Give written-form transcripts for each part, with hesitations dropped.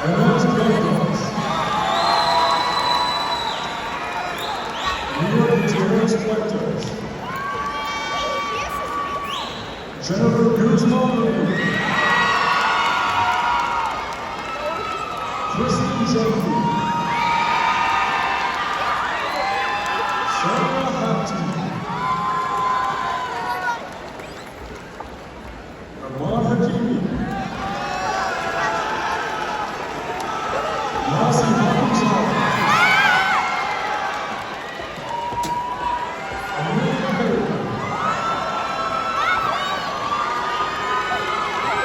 Ernest Gomez. Rio Gutierrez Puertas. Jennifer Guzman. Kristen Jeffrey. Sarah Hampton. Rahman Hakimi. Yasi Hamza. Amelia Hayden.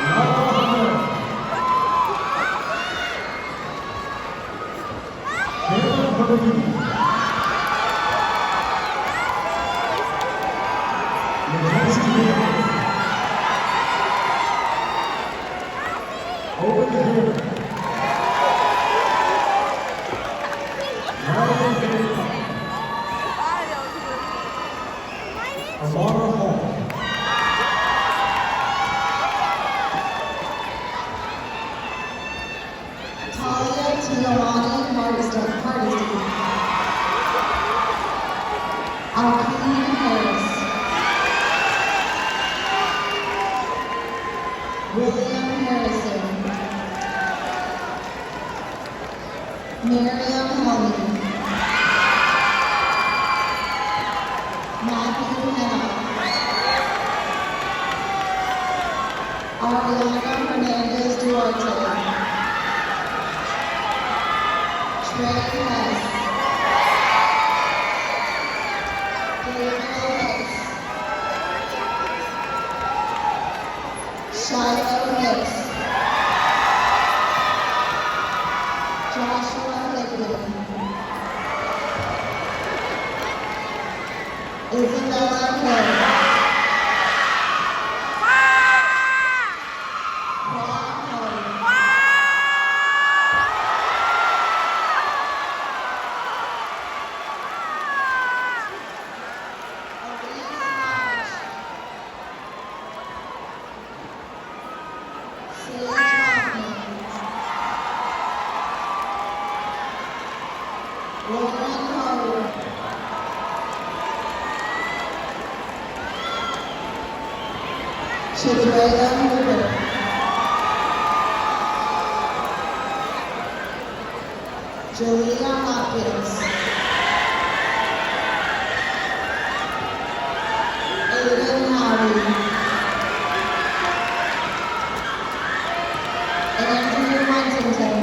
Nala Ahmed. Kayla Harvey. Mackenzie Hill. Owen Hill. Marilyn Bailey. Amara Hall. Talia Tiawani Hardesty. Alkeem Harris. William Harrison. Miriam Helmy. Matthew Henna. Ariana Hernandez Duarte. Trey Hess. David Hicks. Shiloh Hicks. Joshua Higley. Isabella Hill. Paul Hurd. Elise March. Sage Hopkins. Lauren Howard. Shadrea Hoover. Jalea Hopkins. Aiden Howey. Andrew Huntington.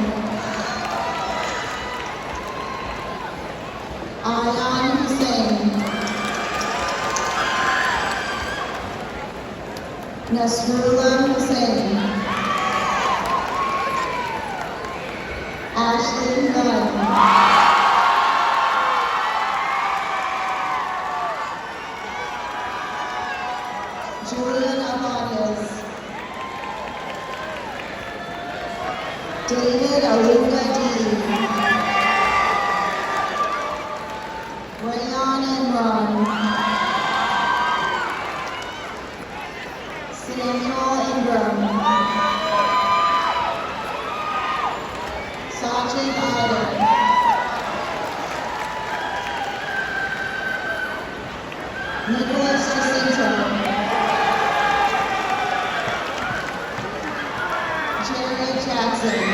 Ayan Hussein. Nasrullah Hussein. Ashley Gunn. Julian Amadeus. David Aluka D. Rayon Enron. Samuel Ingram. Sajid Ida. Nicholas Jacinto. Jared Jackson.